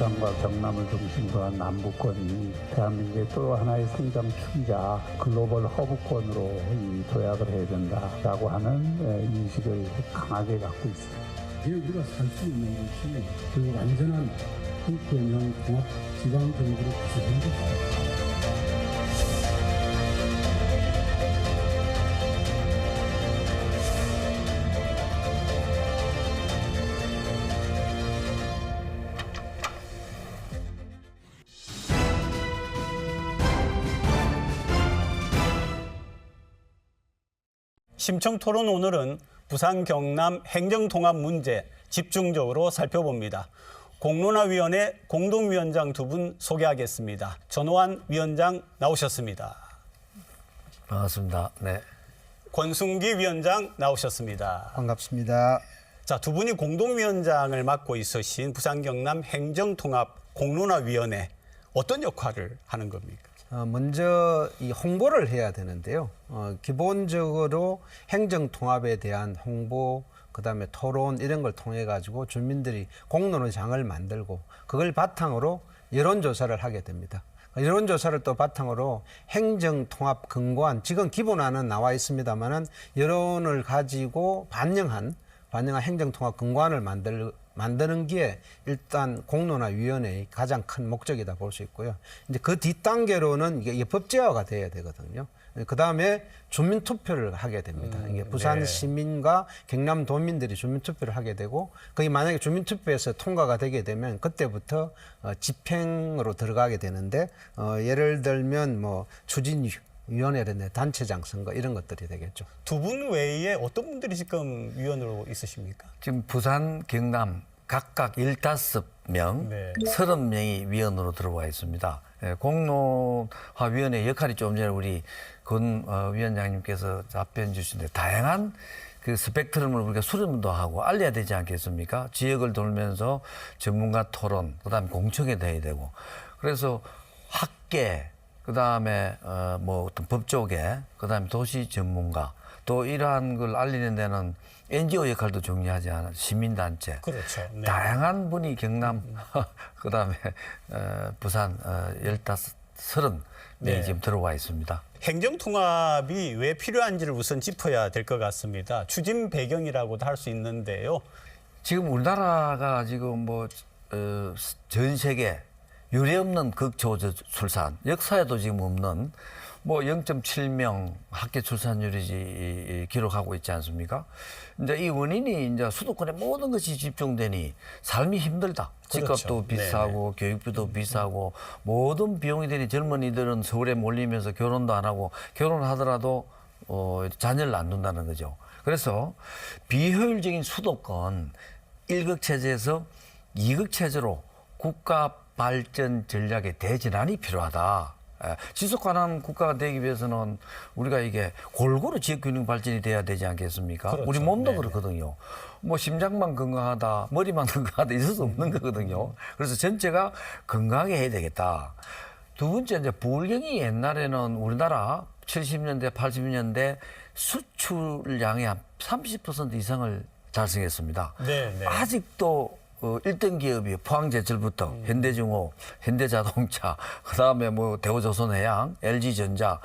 부산과 경남을 중심으로 한 남부권이 대한민국의 또 하나의 성장 축이자 글로벌 허브권으로 도약을 해야 된다라고 하는 인식을 강하게 갖고 있습니다. 우리가 살 수 있는 것이 그 완전한 국경형 통합 지방 정부를 구성한 것입니다. 심층토론 오늘은 부산 경남 행정통합 문제 집중적으로 살펴봅니다. 공론화위원회 공동위원장 두 분 소개하겠습니다. 전호환 위원장 나오셨습니다. 반갑습니다. 네. 권순기 위원장 나오셨습니다. 반갑습니다. 자, 두 분이 공동위원장을 맡고 있으신 부산 경남 행정통합 공론화위원회 어떤 역할을 하는 겁니까? 먼저 이 홍보를 해야 되는데요. 기본적으로 행정통합에 대한 홍보, 그다음에 토론 이런 걸 통해 가지고 주민들이 공론장을 만들고 그걸 바탕으로 여론조사를 하게 됩니다. 여론조사를 또 바탕으로 행정통합 근거안, 지금 기본안은 나와 있습니다만은 여론을 가지고 반영한 행정통합 근거안을 만드는 게 일단 공론화위원회의 가장 큰 목적이다 볼 수 있고요. 이제 그 뒷단계로는 이게 법제화가 돼야 되거든요. 그 다음에 주민투표를 하게 됩니다. 이게 부산 시민과 경남 도민들이 주민투표를 하게 되고, 그게 만약에 주민투표에서 통과가 되게 되면 그때부터 집행으로 들어가게 되는데, 예를 들면 뭐 추진위원회라든지 단체장 선거 이런 것들이 되겠죠. 두 분 외에 어떤 분들이 지금 위원으로 있으십니까? 지금 부산, 경남 각각 15명, 네. 30명이 위원으로 들어와 있습니다. 공론화위원회 역할이 좀 전에 우리 권 위원장님께서 답변 주신데 다양한 그 스펙트럼을 우리가 수렴도 하고 알려야 되지 않겠습니까? 지역을 돌면서 전문가 토론, 그다음에 공청회 돼야 되고, 그래서 학계, 그다음에 뭐 어떤 법조계, 그다음에 도시 전문가, 또 이러한 걸 알리는 데는 NGO 역할도 중요하지 않아, 시민단체. 그렇죠. 네. 다양한 분이 경남, 그다음에 부산 30명 네. 지금 들어와 있습니다. 행정통합이 왜 필요한지를 우선 짚어야 될 것 같습니다. 추진 배경이라고도 할 수 있는데요. 지금 우리나라가 지금 뭐 전 세계 유례없는 극저출산, 역사에도 지금 없는 뭐 0.7명 학계 출산율이 기록하고 있지 않습니까? 이제 이 원인이 이제 수도권에 모든 것이 집중되니 삶이 힘들다. 그렇죠. 집값도 비싸고 교육비도 비싸고 모든 비용이 되니 젊은이들은 서울에 몰리면서 결혼도 안 하고 결혼하더라도 자녀를 안 둔다는 거죠. 그래서 비효율적인 수도권 1극 체제에서 2극 체제로 국가 발전 전략의 대전환이 필요하다. 지속 가능한 국가가 되기 위해서는 우리가 이게 골고루 지역균형 발전이 돼야 되지 않겠습니까? 그렇죠. 우리 몸도 네네. 그렇거든요. 뭐 심장만 건강하다, 머리만 건강하다 있을 수 없는 거거든요. 그래서 전체가 건강하게 해야 되겠다. 두 번째, 이제 부울경이 옛날에는 우리나라 70년대, 80년대 수출량의 한 30% 이상을 달성했습니다. 네. 아직도 1등 기업이 포항제철부터 현대중호, 현대자동차, 그다음에 뭐 대우조선해양, LG전자,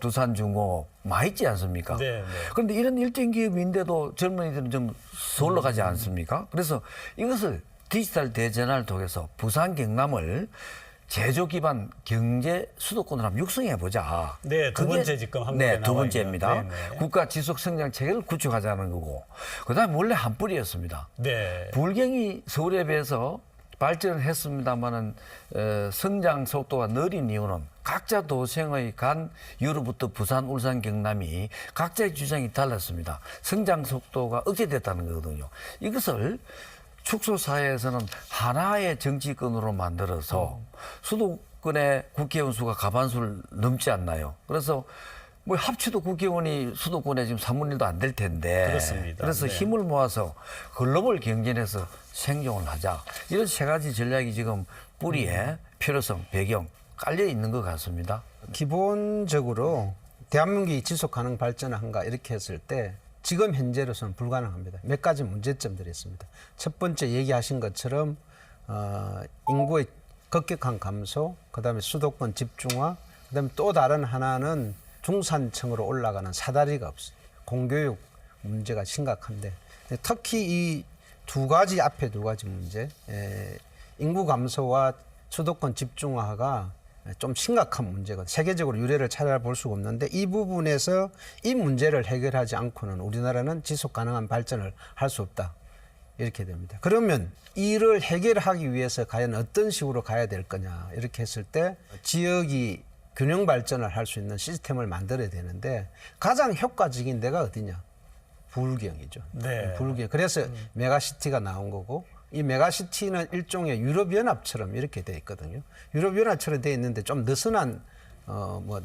두산중공업 많이 있지 않습니까? 네. 그런데 이런 1등 기업인데도 젊은이들은 좀 서울로 가지 않습니까? 그래서 이것을 디지털 대전환을 통해서 부산, 경남을 제조 기반 경제 수도권으로 한번 육성해 보자. 네, 두 번째 지금 한국에 네, 두 나와 번째입니다. 있는. 네네. 국가 지속 성장 체계를 구축하자는 거고, 그다음에 원래 한 뿌리였습니다. 네. 불경이 서울에 비해서 발전을 했습니다만은 성장 속도가 느린 이유는 각자 도생의 간 이후로부터 부산, 울산, 경남이 각자의 주장이 달랐습니다. 성장 속도가 억제됐다는 거거든요. 이것을 축소사회에서는 하나의 정치권으로 만들어서 수도권의 국회의원 수가 과반수를 넘지 않나요? 그래서 뭐 합치도 국회의원이 수도권에 지금 3분의 1도 안 될 텐데. 그렇습니다. 그래서 네. 힘을 모아서 글로벌 경쟁에서 생존을 하자. 이런 세 가지 전략이 지금 뿌리에 필요성, 배경 깔려 있는 것 같습니다. 기본적으로 대한민국이 지속 가능 발전한가 이렇게 했을 때 지금 현재로서는 불가능합니다. 몇 가지 문제점들이 있습니다. 첫 번째 얘기하신 것처럼 인구의 급격한 감소, 그다음에 수도권 집중화, 그다음에 또 다른 하나는 중산층으로 올라가는 사다리가 없어요. 공교육 문제가 심각한데 특히 이 두 가지 앞에 두 가지 문제, 인구 감소와 수도권 집중화가 좀 심각한 문제거든요. 세계적으로 유례를 찾아볼 수가 없는데 이 부분에서 이 문제를 해결하지 않고는 우리나라는 지속 가능한 발전을 할 수 없다. 이렇게 됩니다. 그러면 이를 해결하기 위해서 과연 어떤 식으로 가야 될 거냐 이렇게 했을 때 지역이 균형 발전을 할 수 있는 시스템을 만들어야 되는데 가장 효과적인 데가 어디냐? 부울경이죠. 네. 부울경. 그래서 메가시티가 나온 거고 이 메가시티는 일종의 유럽연합처럼 이렇게 돼 있거든요. 유럽연합처럼 돼 있는데 좀 느슨한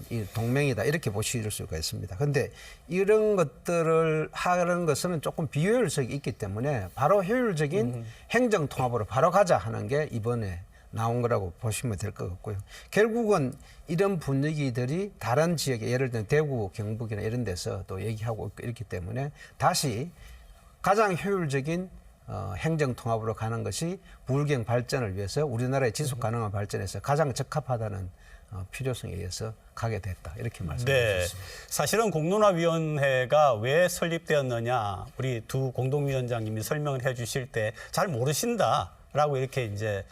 이 동맹이다 이렇게 보실 수가 있습니다. 그런데 이런 것들을 하는 것은 조금 비효율성이 있기 때문에 바로 효율적인 행정 통합으로 바로 가자 하는 게 이번에 나온 거라고 보시면 될 것 같고요. 결국은 이런 분위기들이 다른 지역에 예를 들면 대구, 경북이나 이런 데서 또 얘기하고 있기 때문에 다시 가장 효율적인 행정 통합으로 가는 것이 부울경 발전을 위해서 우리나라의 지속 가능한 발전에서 가장 적합하다는 필요성에 의해서 가게 됐다. 이렇게 말씀드릴 수 있습니다. 사실은 공론화위원회가 왜 설립되었느냐 우리 두 공동위원장님이 설명을 해 주실 때 잘 모르신다라고 이렇게 이제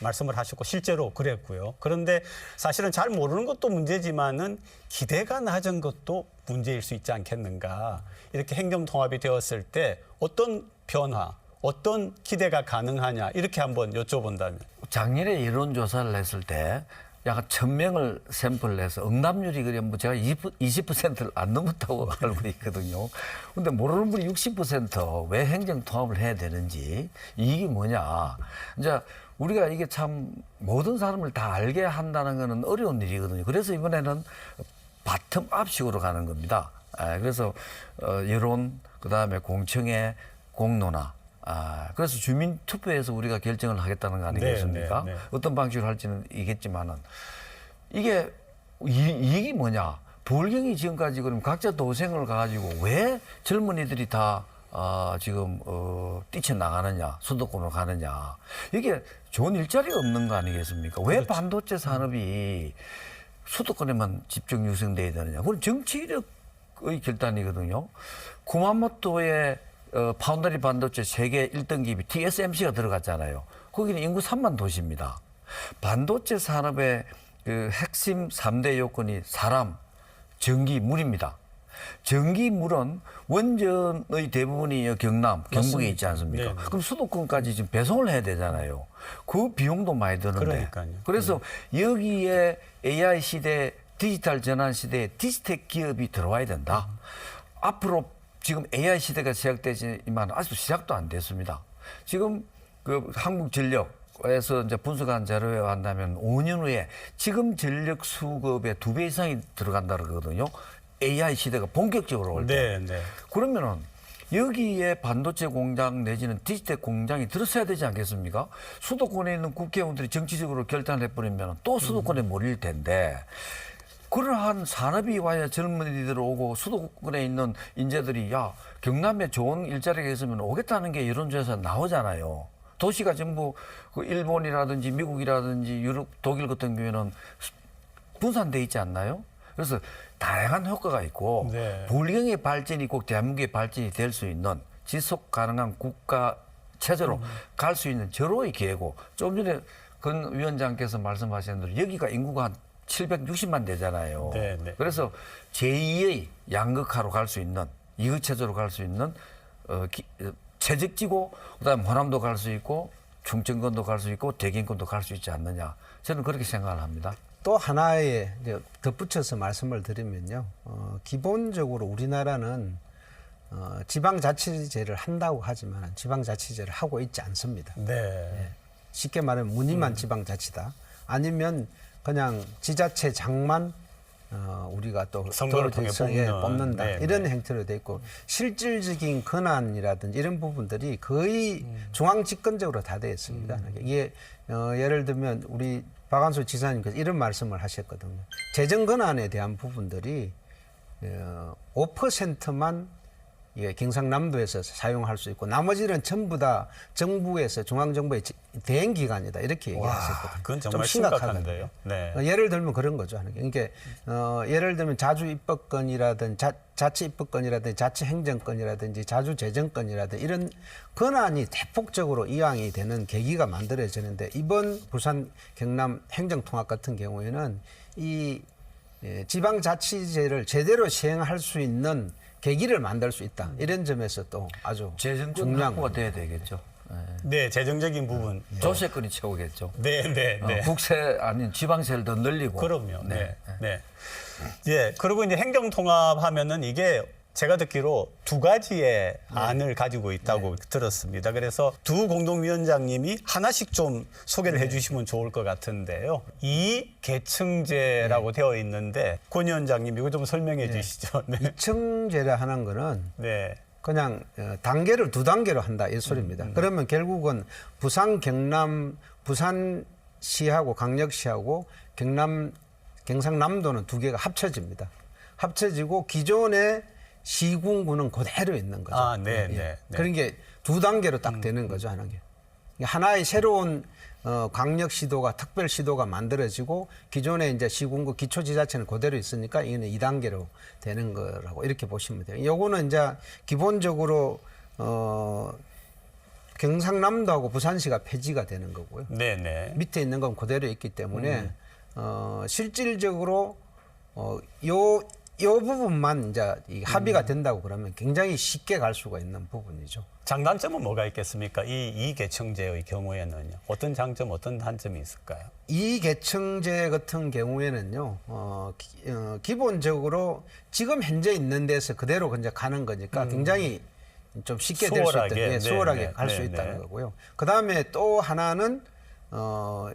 말씀을 하셨고 실제로 그랬고요. 그런데 사실은 잘 모르는 것도 문제지만은 기대가 낮은 것도 문제일 수 있지 않겠는가. 이렇게 행정통합이 되었을 때 어떤 변화, 어떤 기대가 가능하냐 이렇게 한번 여쭤본다면. 작년에 여론조사를 했을 때 약 1,000명을 샘플을 해서 응답률이 그래 뭐 제가 20%를 안 넘었다고 알고 있거든요. 근데 모르는 분이 60%왜 행정 통합을 해야 되는지 이게 뭐냐. 이제 우리가 이게 참 모든 사람을 다 알게 한다는 거는 어려운 일이거든요. 그래서 이번에는 바텀업식으로 가는 겁니다. 그래서 여론, 그다음에 공청회, 공론화. 그래서 주민투표에서 우리가 결정을 하겠다는 거 아니겠습니까? 네. 어떤 방식으로 할지는 이겠지만은 이게 이익이 뭐냐? 부울경이 지금까지 그럼 각자 도생을 가지고 왜 젊은이들이 다 지금 뛰쳐나가느냐, 수도권으로 가느냐? 이게 좋은 일자리가 없는 거 아니겠습니까? 왜 반도체 산업이 수도권에만 집중 유성돼야 되느냐? 그건 정치력의 결단이거든요. 구마모토의 파운드리 반도체 세계 1등 기업이 TSMC가 들어갔잖아요. 거기는 인구 3만 도시입니다. 반도체 산업의 그 핵심 3대 요건이 사람, 전기, 물입니다. 전기, 물은 원전의 대부분이 경남, 경북에 있지 않습니까? 네. 그럼 수도권까지 지금 배송을 해야 되잖아요. 그 비용도 많이 드는데. 그러니까요. 그래서 여기에 AI 시대, 디지털 전환 시대에 디지텍 기업이 들어와야 된다. 앞으로 지금 AI 시대가 시작되지만 아직도 시작도 안 됐습니다. 지금 그 한국전력에서 이제 분석한 자료에 한다면 5년 후에 지금 전력 수급의 2배 이상이 들어간다 그러거든요. AI 시대가 본격적으로 올 때. 네, 네. 그러면은 여기에 반도체 공장 내지는 디지텍 공장이 들어서야 되지 않겠습니까? 수도권에 있는 국회의원들이 정치적으로 결단을 해버리면 또 수도권에 몰릴 텐데. 그러한 산업이 와야 젊은이들 오고 수도권에 있는 인재들이 야 경남에 좋은 일자리가 있으면 오겠다는 게 여론조사에서 나오잖아요. 도시가 전부 그 일본이라든지 미국이라든지 유럽, 독일 같은 경우에는 분산돼 있지 않나요? 그래서 다양한 효과가 있고 네. 부울경의 발전이 꼭 대한민국의 발전이 될 수 있는 지속 가능한 국가 체제로 갈 수 있는 절호의 기회고 좀 전에 권 위원장께서 말씀하신 대로 여기가 인구가 한 760만 되잖아요. 네, 네. 그래서 제2의 양극화로 갈 수 있는 이극체제로 갈 수 있는 최적지고 그다음에 호남도 갈 수 있고 충청권도 갈 수 있고 대경권도 갈 수 있지 않느냐. 저는 그렇게 생각을 합니다. 또 하나의 이제 덧붙여서 말씀을 드리면요. 기본적으로 우리나라는 지방자치제를 한다고 하지만 지방자치제를 하고 있지 않습니다. 네. 네. 쉽게 말하면 무늬만 지방자치다. 아니면 그냥 지자체장만 우리가 또 선거를 통해 뽑는다. 네, 이런 네. 행태로 돼 있고 실질적인 권한이라든지 이런 부분들이 거의 중앙 집권적으로 다 되어 있습니다. 이게 예를 들면 우리 박한수 지사님께서 이런 말씀을 하셨거든요. 재정 권한에 대한 부분들이 5%만 이게 경상남도에서 사용할 수 있고 나머지는 전부 다 정부에서 중앙정부의 대행 기관이다 이렇게 얘기했었거든요. 그건 정말 좀 심각하거든요. 심각한데요. 네. 예를 들면 그런 거죠. 그러니까 예를 들면 자주 입법권이라든지 자치 입법권이라든지 자치 행정권이라든지 자주 재정권이라든지 이런 권한이 대폭적으로 이양이 되는 계기가 만들어지는데 이번 부산 경남 행정통합 같은 경우에는 이 지방자치제를 제대로 시행할 수 있는 계기를 만들 수 있다. 이런 점에서 또 아주 재정권 중요한 확보가 돼야 되겠죠. 네, 재정적인 부분. 조세권이 최고겠죠. 네, 네, 네. 국세 아닌 지방세를 더 늘리고. 그럼요. 네. 네. 예. 그리고 이제 행정통합하면은 이게 제가 듣기로 두 가지의 안을 가지고 있다고 들었습니다. 그래서 두 공동위원장님이 하나씩 좀 소개를 해주시면 좋을 것 같은데요. 이계층제라고 되어 있는데 권 위원장님 이거 좀 설명해 주시죠. 네. 이층제라 하는 거는 네. 그냥 단계를 두 단계로 한다 이 소리입니다. 그러면 결국은 부산, 경남, 부산시하고 강력시하고 경상남도는 두 개가 합쳐집니다. 합쳐지고 기존의 시군구는 그대로 있는 거죠. 아, 네, 네, 네. 그런 게 두 단계로 딱 되는 거죠, 하는 게. 하나의 새로운 광역시도가 특별시도가 만들어지고 기존의 이제 시군구 기초지자체는 그대로 있으니까 이거는 2단계로 되는 거라고 이렇게 보시면 돼요. 요거는 이제 기본적으로 경상남도하고 부산시가 폐지가 되는 거고요. 네, 네. 밑에 있는 건 그대로 있기 때문에 실질적으로 요 부분만 이제 이 합의가 된다고 그러면 굉장히 쉽게 갈 수가 있는 부분이죠. 장단점은 뭐가 있겠습니까? 이 계층제의 경우에는요. 어떤 장점, 어떤 단점이 있을까요? 이 계층제 같은 경우에는요, 기본적으로 지금 현재 있는 데서 그대로 이제 가는 거니까 굉장히 좀 쉽게 될 수 수월하게, 있다, 네, 수월하게 네, 갈 수 네, 있다는 네. 거고요. 그 다음에 또 하나는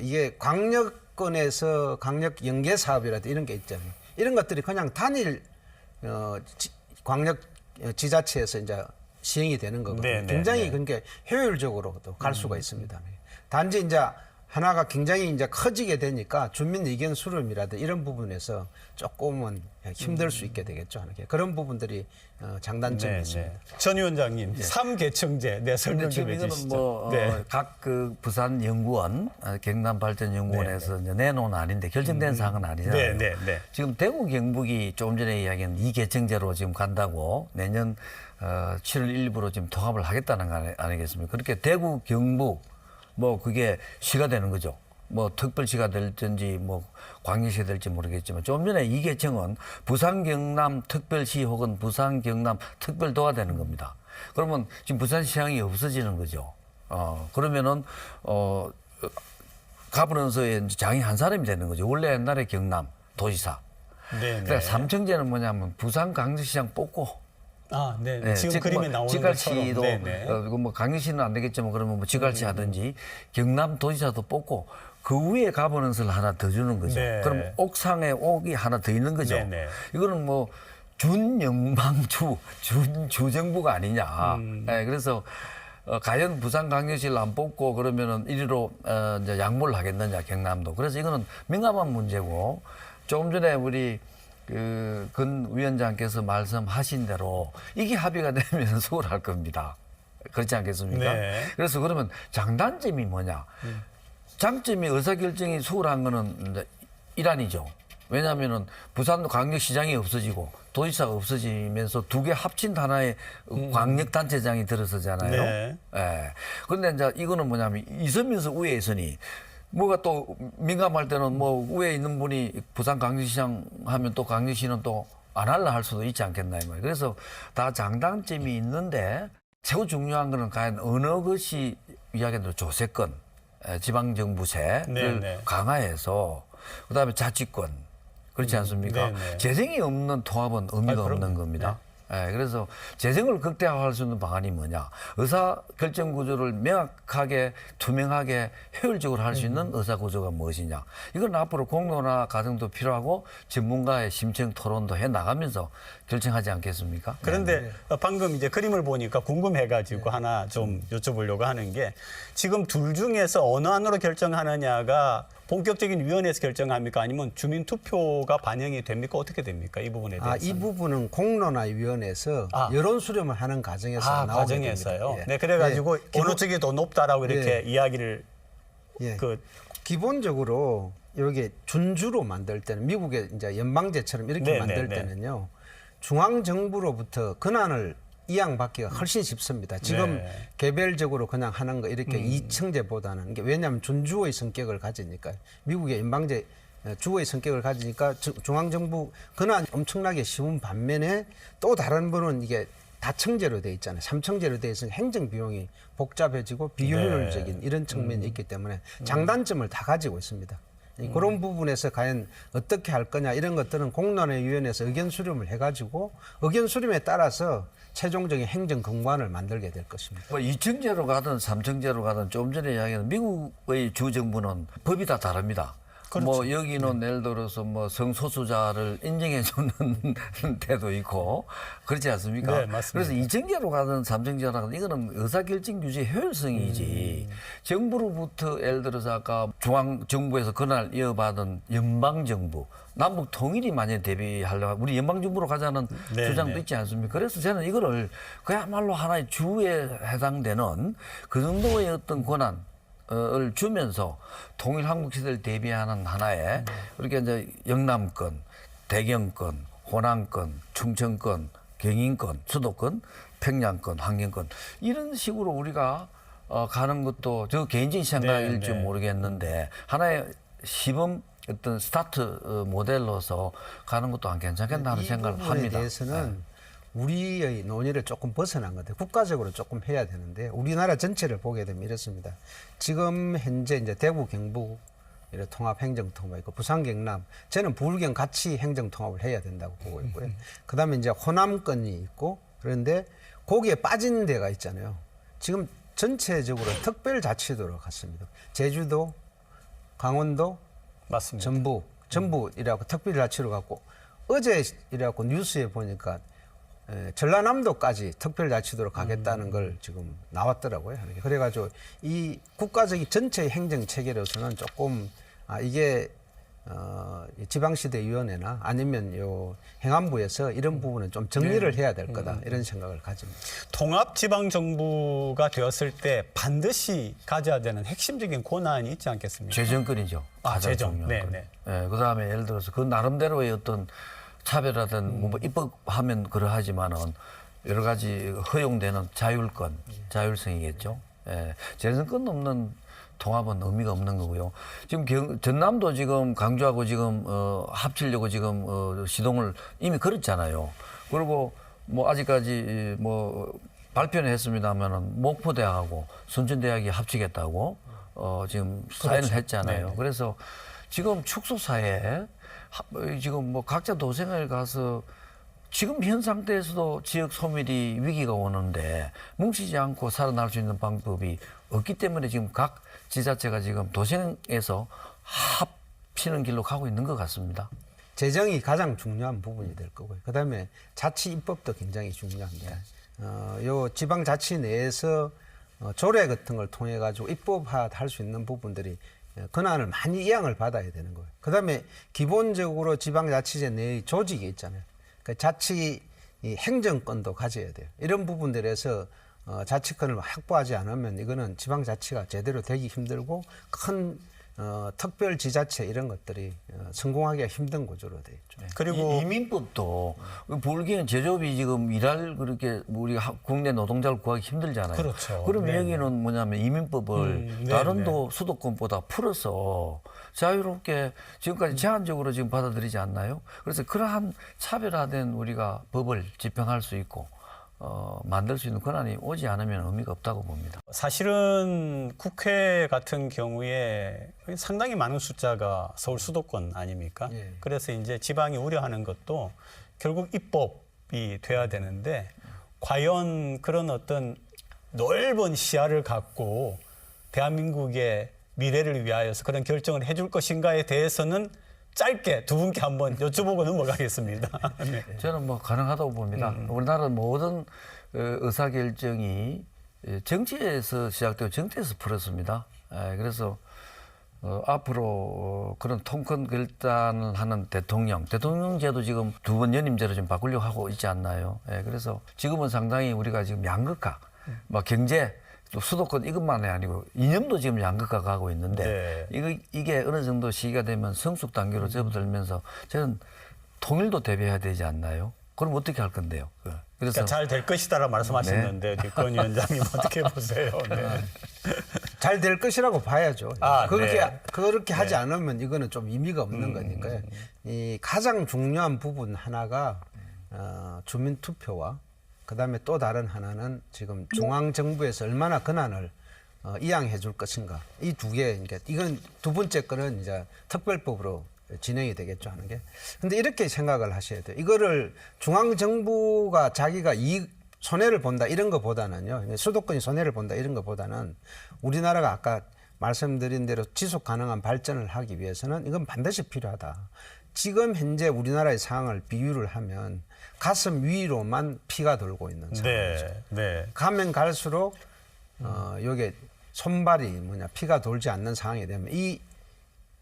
이게 광역권에서 광역 연계 사업이라든지 이런 게 있잖아요. 이런 것들이 그냥 단일 광역 지자체에서 이제 시행이 되는 거거든요. 네, 네, 굉장히 네. 그러니까 효율적으로도 갈 수가 있습니다. 단지 이제 하나가 굉장히 이제 커지게 되니까 주민 의견 수렴이라든지 이런 부분에서 조금은 힘들 수 있게 되겠죠. 하는 게. 그런 부분들이 장단점이 네, 있습니다. 네. 전 위원장님, 삼계층제 네, 설명 근데 좀 지금 이거는 해주시죠. 뭐 네. 각 그 부산 연구원, 경남발전연구원에서 이제 내놓은 아닌데 결정된 사항은 아니잖아요. 네, 네, 네. 지금 대구 경북이 조금 전에 이야기한 이 계층제로 지금 간다고 내년 7월 1일부로 지금 통합을 하겠다는 거 아니겠습니까? 그렇게 대구 경북 뭐 그게 시가 되는 거죠. 뭐 특별시가 될지 뭐 광역시가 될지 모르겠지만 좀 전에 이 계층은 부산 경남 특별시 혹은 부산 경남 특별도가 되는 겁니다. 그러면 지금 부산시장이 없어지는 거죠. 그러면은 가버넌서에 장이 한 사람이 되는 거죠. 원래 옛날에 경남 도지사. 네, 네. 그러니까 삼청제는 뭐냐면 부산 강서시장 뽑고 아, 네. 네, 지금 그림에 나오는 지갈시도 것처럼. 네, 네. 뭐 강릉시는 안 되겠지만 그러면 뭐 지갈시 하든지 경남도지사도 뽑고 그 위에 가버넌스를 하나 더 주는 거죠. 네. 그럼 옥상에 옥이 하나 더 있는 거죠. 네, 네. 이거는 뭐 준영방주 준주정부가 아니냐. 네, 그래서 과연 부산광역시를 안 뽑고 그러면은 이리로 이제 양보를 하겠느냐 경남도. 그래서 이거는 민감한 문제고 조금 전에 우리 권 위원장께서 말씀하신 대로 이게 합의가 되면 수월할 겁니다. 그렇지 않겠습니까? 네. 그래서 그러면 장단점이 뭐냐? 장점이 의사결정이 수월한 거는 이제 일환이죠. 왜냐하면은 부산도 광역시장이 없어지고 도지사가 없어지면서 두 개 합친 하나의 광역단체장이 들어서잖아요. 네. 예. 그런데 이제 이거는 뭐냐면 있으면서 위에 있으니 뭐가 또 민감할 때는 뭐 위에 있는 분이 부산 광역시장 하면 또 광역시는 또 안 할라 할 수도 있지 않겠나 이 말이에요. 그래서 다 장단점이 있는데 최고 중요한 거는 과연 어느 것이 이야기한 대로 조세권, 지방정부세를 네, 네. 강화해서 그다음에 자치권 그렇지 않습니까? 네, 네. 재정이 없는 통합은 의미가 그럼요. 없는 겁니다. 예, 그래서 재정을 극대화할 수 있는 방안이 뭐냐? 의사 결정 구조를 명확하게 투명하게 효율적으로 할 수 있는 의사 구조가 무엇이냐? 이건 앞으로 공론화 과정도 필요하고 전문가의 심층 토론도 해 나가면서 결정하지 않겠습니까? 그런데 방금 이제 그림을 보니까 궁금해가지고 하나 좀 여쭤보려고 하는 게 지금 둘 중에서 어느 안으로 결정하느냐가 본격적인 위원회에서 결정합니까? 아니면 주민 투표가 반영이 됩니까? 어떻게 됩니까? 이 부분에 대해서. 이 부분은 공론화위원회에서 여론 수렴을 하는 과정에서 나오게 과정에서요. 됩니다. 예. 네, 그래가지고 예, 어느 쪽이 더 높다라고 이렇게 이야기를 예. 그 기본적으로 여기 준주로 만들 때는 미국의 이제 연방제처럼 이렇게 네, 만들 네, 네. 때는요. 중앙 정부로부터 권한을 이양받기가 훨씬 쉽습니다. 지금 네. 개별적으로 그냥 하는 거 이렇게 이청제보다는 이게 왜냐하면 준주의 성격을 가지니까 미국의 연방제 주의 성격을 가지니까 중앙 정부 권한 엄청나게 쉬운 반면에 또 다른 분은 이게 다청제로 돼 있잖아요. 삼청제로 돼 있으니 행정 비용이 복잡해지고 비효율적인 이런 측면이 있기 때문에 장단점을 다 가지고 있습니다. 그런 부분에서 과연 어떻게 할 거냐 이런 것들은 공론화위원회에서 의견 수렴을 해가지고 의견 수렴에 따라서 최종적인 행정 공관을 만들게 될 것입니다. 뭐 2층제로 가든 3층제로 가든 좀 전에 이야기한 미국의 주 정부는 법이 다 다릅니다. 뭐 여기는 예를 들어서 뭐 성소수자를 인정해 주는 데도 있고 그렇지 않습니까? 네, 맞습니다. 그래서 2층제로 가든 3층제로 가든 이거는 의사결정 규제의 효율성이지 정부로부터 예를 들어서 아까 중앙 정부에서 권한을 이어받은 연방 정부 남북 통일이 만약 대비하려면 우리 연방 정부로 가자는 네, 주장도 네. 있지 않습니까? 그래서 저는 이거를 그야말로 하나의 주에 해당되는 그 정도의 어떤 권한 을 주면서 통일 한국 시대를 대비하는 하나의 이렇게 이제 영남권, 대경권, 호남권, 충청권, 경인권, 수도권, 평양권, 환경권 이런 식으로 우리가 가는 것도 저 개인적인 생각일 줄 모르겠는데 하나의 시범 어떤 스타트 모델로서 가는 것도 안 괜찮겠나 하는 생각을 부분에 합니다. 대해서는 우리의 논의를 조금 벗어난 건데 국가적으로 조금 해야 되는데 우리나라 전체를 보게 되면 이렇습니다. 지금 현재 이제 대구 경북 이런 통합 행정 통합이 있고 부산 경남 저는 부울경 같이 행정 통합을 해야 된다고 보고 있고요. 그다음에 이제 호남권이 있고 그런데 거기에 빠진 데가 있잖아요. 지금 전체적으로 특별자치도로 갔습니다. 제주도, 강원도, 맞습니다. 전북이라고 특별자치로 갔고 어제 이래갖고 뉴스에 보니까 전라남도까지 특별자치도로 가겠다는 걸 지금 나왔더라고요. 그래가지고 이 국가적인 전체 행정 체계로서는 조금 이게 지방시대위원회나 아니면 요 행안부에서 이런 부분은 좀 정리를 해야 될 거다 이런 생각을 가집니다. 통합지방정부가 되었을 때 반드시 가져야 되는 핵심적인 권한이 있지 않겠습니까? 재정권이죠. 가장 재정. 중요한 네, 건. 네. 예, 그다음에 예를 들어서 그 나름대로의 어떤 차별하든 뭐 입법하면 그러하지만은 여러 가지 허용되는 자율권, 자율성이겠죠. 예, 재정권 없는 통합은 의미가 없는 거고요. 지금 전남도 지금 강주하고 지금 합치려고 지금 시동을 이미 걸었잖아요. 그리고 뭐 아직까지 뭐 발표는 했습니다만은 목포대학하고 순천대학이 합치겠다고 지금 사인을 했잖아요. 네네. 그래서 지금 축소사에 지금 뭐 각자 도생을 가서 지금 현 상태에서도 지역 소멸이 위기가 오는데 뭉치지 않고 살아날 수 있는 방법이 없기 때문에 지금 각 지자체가 지금 도생에서 합치는 길로 가고 있는 것 같습니다. 재정이 가장 중요한 부분이 될 거고요. 그다음에 자치 입법도 굉장히 중요합니다. 요 지방자치 내에서 조례 같은 걸 통해 가지고 입법화할 수 있는 부분들이 권한을 많이 이양을 받아야 되는 거예요. 그다음에 기본적으로 지방자치제 내의 조직이 있잖아요. 그 자치 행정권도 가져야 돼요. 이런 부분들에서 자치권을 확보하지 않으면 이거는 지방자치가 제대로 되기 힘들고 큰 특별지자체 이런 것들이 성공하기가 힘든 구조로 되어 있죠. 그리고 이민법도 불기는 제조업이 지금 일할 그렇게 우리 국내 노동자를 구하기 힘들잖아요. 그렇죠. 그러면 네. 여기는 뭐냐면 이민법을 네, 다른 네. 도 수도권보다 풀어서 자유롭게 지금까지 제한적으로 지금 받아들이지 않나요? 그래서 그러한 차별화된 우리가 법을 집행할 수 있고 만들 수 있는 권한이 오지 않으면 의미가 없다고 봅니다. 사실은 국회 같은 경우에 상당히 많은 숫자가 서울 수도권 아닙니까? 예. 그래서 이제 지방이 우려하는 것도 결국 입법이 돼야 되는데 과연 그런 어떤 넓은 시야를 갖고 대한민국의 미래를 위하여서 그런 결정을 해줄 것인가에 대해서는 짧게 두 분께 한번 여쭤보고 넘어가겠습니다. 네. 저는 뭐 가능하다고 봅니다. 우리나라 모든 의사결정이 정치에서 시작되고 정치에서 풀었습니다. 그래서 앞으로 그런 통큰 결단을 하는 대통령제도 지금 2번 연임제로 좀 바꾸려고 하고 있지 않나요? 예, 그래서 지금은 상당히 우리가 지금 양극화, 뭐 경제, 또 수도권 이것만이 아니고 이념도 지금 양극화 가고 있는데 이게 어느 정도 시기가 되면 성숙 단계로 접어들면서 저는 통일도 대비해야 되지 않나요? 그럼 어떻게 할 건데요? 그래서 잘 될 것이다라고 말씀하셨는데 권 위원장님 어떻게 보세요? 네. 잘 될 것이라고 봐야죠. 아, 그렇게 하지 않으면 이거는 좀 의미가 없는 거니까요. 이 가장 중요한 부분 하나가 주민 투표와 그다음에 또 다른 하나는 지금 중앙 정부에서 얼마나 권한을 이양해 줄 것인가. 이 두 개, 그러니까 이건 두 번째 거는 이제 특별법으로 진행이 되겠죠 하는 게. 근데 이렇게 생각을 하셔야 돼요. 이거를 중앙 정부가 자기가 손해를 본다 이런 것보다는요. 수도권이 손해를 본다 이런 것보다는 우리나라가 아까 말씀드린 대로 지속 가능한 발전을 하기 위해서는 이건 반드시 필요하다. 지금 현재 우리나라의 상황을 비유를 하면 가슴 위로만 피가 돌고 있는 상황이죠. 가면 갈수록 요게 손발이 피가 돌지 않는 상황이 되면 이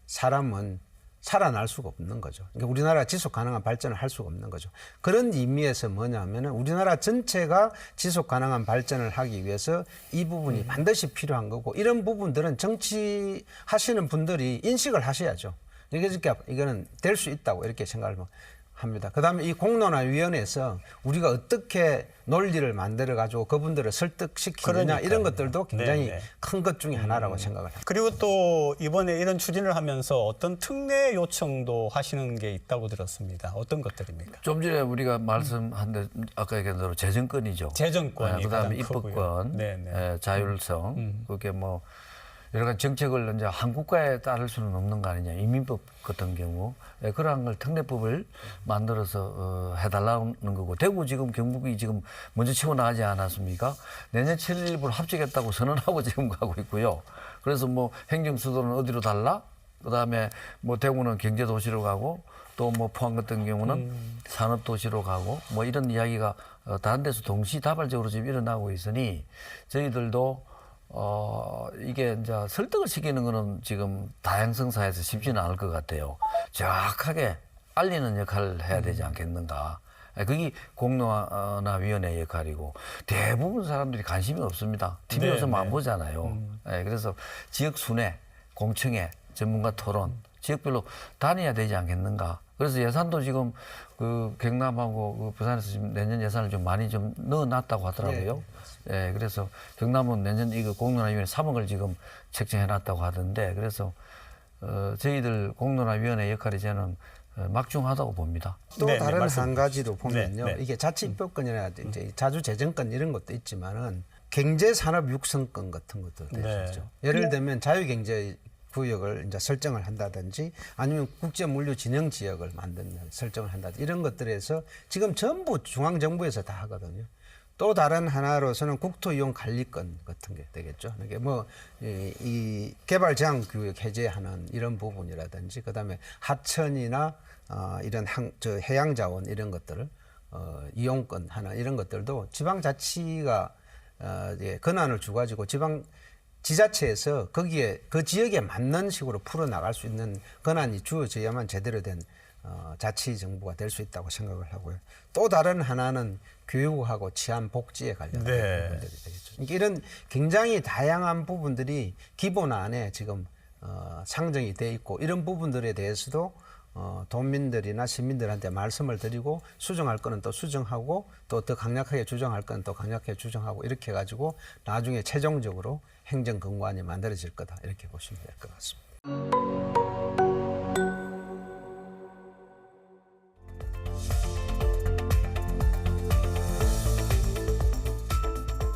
사람은 살아날 수가 없는 거죠. 그러니까 우리나라가 지속 가능한 발전을 할 수가 없는 거죠. 그런 의미에서 뭐냐면은 우리나라 전체가 지속 가능한 발전을 하기 위해서 이 부분이 반드시 필요한 거고 이런 부분들은 정치하시는 분들이 인식을 하셔야죠. 그러니까 이거는 될 수 있다고 이렇게 생각을 합니다. 그다음에 이 공론화위원회에서 우리가 어떻게 논리를 만들어 가지고 그분들을 설득시키느냐 이런 것들도 굉장히 큰 것 중에 하나라고 생각을 합니다. 그리고 또 이번에 이런 추진을 하면서 어떤 특례 요청도 하시는 게 있다고 들었습니다. 어떤 것들입니까? 좀 전에 우리가 말씀한 데 아까 얘기한 대로 재정권이죠. 재정권이 그다음에 가장 크고요. 입법권, 자율성, 그게 뭐 여러 가지 정책을 이제 한 국가에 따를 수는 없는 거 아니냐. 이민법 같은 경우 그러한 걸 특례법을 만들어서 해달라는 거고 대구 지금 경북이 지금 먼저 치고 나가지 않았습니까? 내년 7일부로 합치겠다고 선언하고 지금 가고 있고요. 그래서 뭐 행정수도는 어디로 달라? 그다음에 뭐 대구는 경제도시로 가고 또 뭐 포항 같은 경우는 산업도시로 가고 뭐 이런 이야기가 다른 데서 동시다발적으로 지금 일어나고 있으니 저희들도 이게 이제 설득을 시키는 거는 지금 다양성 사회에서 쉽지는 않을 것 같아요. 정확하게 알리는 역할을 해야 되지 않겠는가. 그게 공론화위원회 역할이고 대부분 사람들이 관심이 없습니다. TV에서만 안 보잖아요. 그래서 지역 순회, 공청회, 전문가 토론, 지역별로 다녀야 되지 않겠는가. 그래서 예산도 지금 그 경남하고 그 부산에서 지금 내년 예산을 좀 많이 좀 넣어놨다고 하더라고요. 그래서 경남은 내년 이거 공론화위원회 3억을 지금 책정해놨다고 하던데 그래서 저희들 공론화위원회 역할이 저는 막중하다고 봅니다. 또 다른 한 가지로 보면요, 이게 자치입법권이나 이제 자주재정권 이런 것도 있지만은 경제산업 육성권 같은 것도 되죠. 예를 들면 자유경제 구역을 이제 설정을 한다든지 아니면 국제물류진흥지역을 만드는 설정을 한다든지 이런 것들에서 지금 전부 중앙정부에서 다 하거든요. 또 다른 하나로서는 국토이용관리권 같은 게 되겠죠. 이게 뭐 이 개발제한구역 해제하는 이런 부분이라든지 그다음에 하천이나 이런 해양자원 이런 것들을 이용권 하나 이런 것들도 지방자치가 권한을 주가지고 지자체에서 거기에 그 지역에 맞는 식으로 풀어 나갈 수 있는 권한이 주어져야만 제대로 된 자치정부가 될 수 있다고 생각을 하고요. 또 다른 하나는 교육하고 치안 복지에 관련된 부분들이 되겠죠. 그러니까 이런 굉장히 다양한 부분들이 기본 안에 지금 상정이 돼 있고 이런 부분들에 대해서도 도민들이나 시민들한테 말씀을 드리고 수정할 거는 또 수정하고 또 더 강력하게 주장할 거는 또 강력하게 주장하고 이렇게 해가지고 나중에 최종적으로 행정건관이 만들어질 거다 이렇게 보시면 될 것 같습니다.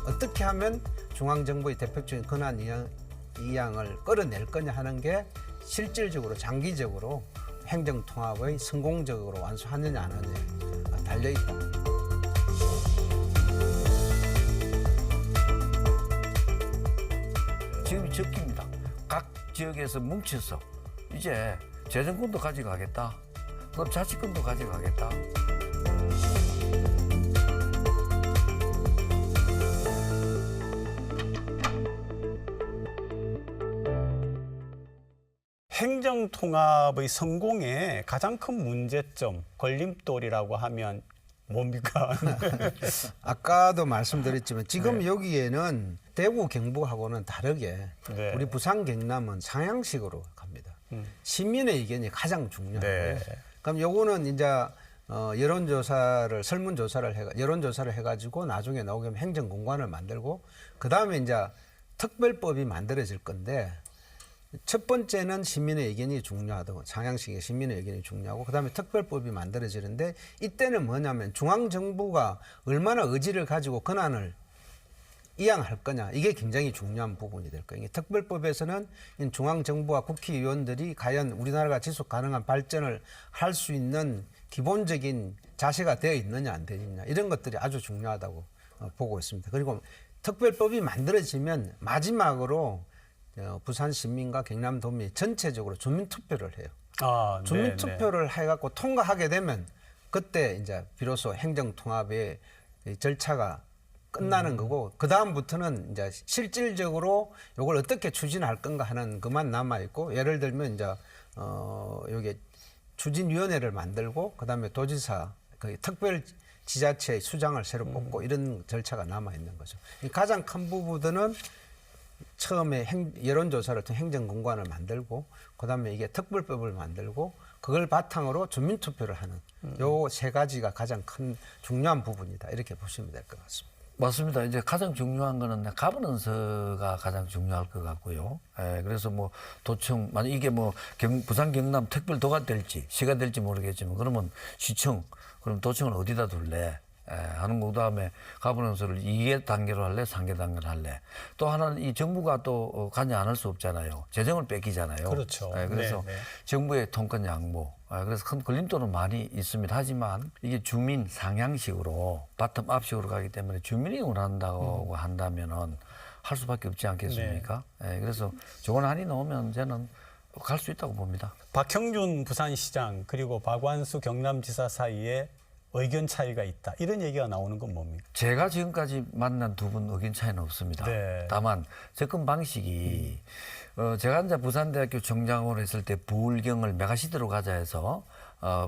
어떻게 하면 중앙정부의 대표적인 권한 이양을 끌어낼 거냐 하는 게 실질적으로 장기적으로 행정통합의 성공적으로 완수하느냐 안 하느냐가 달려있다. 지금이 적기입니다. 각 지역에서 뭉쳐서 이제 재정권도 가져가겠다. 그럼 자치권도 가져가겠다. 행정통합의 성공에 가장 큰 문제점, 걸림돌이라고 하면 뭡니까? 아까도 말씀드렸지만 지금 여기에는 대구 경북하고는 다르게 네. 우리 부산 경남은 상향식으로 갑니다. 시민의 의견이 가장 중요하고요. 네. 그럼 요거는 이제 여론조사를 여론조사를 해가지고 나중에 나오게 하면 행정공관을 만들고 그 다음에 이제 특별법이 만들어질 건데 첫 번째는 시민의 의견이 중요하다고 상향식의 시민의 의견이 중요하고 그다음에 특별법이 만들어지는데 이때는 뭐냐면 중앙정부가 얼마나 의지를 가지고 권한을 이양할 거냐 이게 굉장히 중요한 부분이 될 거예요. 특별법에서는 중앙정부와 국회의원들이 과연 우리나라가 지속 가능한 발전을 할 수 있는 기본적인 자세가 되어 있느냐 안 되어 있느냐 이런 것들이 아주 중요하다고 보고 있습니다. 그리고 특별법이 만들어지면 마지막으로 부산 시민과 경남도민이 전체적으로 주민투표를 해요. 아, 주민투표를 해갖고 통과하게 되면 그때 이제 비로소 행정통합의 절차가 끝나는 거고 그 다음부터는 이제 실질적으로 이걸 어떻게 추진할 건가 하는 것만 남아 있고 예를 들면 이제 여기 추진위원회를 만들고 그 다음에 도지사 그 특별지자체의 수장을 새로 뽑고 이런 절차가 남아 있는 거죠. 이 가장 큰 부분은 처음에 여론조사를 통해 행정공관을 만들고 그다음에 이게 특별법을 만들고 그걸 바탕으로 주민투표를 하는 요 세 가지가 가장 큰 중요한 부분이다 이렇게 보시면 될 것 같습니다. 맞습니다. 이제 가장 중요한 거는 가버넌스가 가장 중요할 것 같고요. 그래서 뭐 도청, 만약 이게 뭐 부산 경남 특별도가 될지 시가 될지 모르겠지만 그러면 시청, 그럼 도청을 어디다 둘래? 하는 거 그다음에 가버넌스를 2개 단계로 할래, 3개 단계로 할래. 또 하나는 이 정부가 또 관여 안 할 수 없잖아요. 재정을 뺏기잖아요. 그렇죠. 그래서 네, 네. 정부의 통권 양보. 그래서 큰 걸림돌은 많이 있습니다. 하지만 이게 주민 상향식으로 바텀업식으로 가기 때문에 주민이 원한다고 한다면은 할 수밖에 없지 않겠습니까? 그래서 좋은 한이 나오면 저는 갈 수 있다고 봅니다. 박형준 부산시장 그리고 박완수 경남지사 사이에 의견 차이가 있다. 이런 얘기가 나오는 건 뭡니까? 제가 지금까지 만난 두 분 의견 차이는 없습니다. 네. 다만 접근 방식이 제가 이제 부산대학교 정장으로 했을 때 부울경을 메가시티로 가자 해서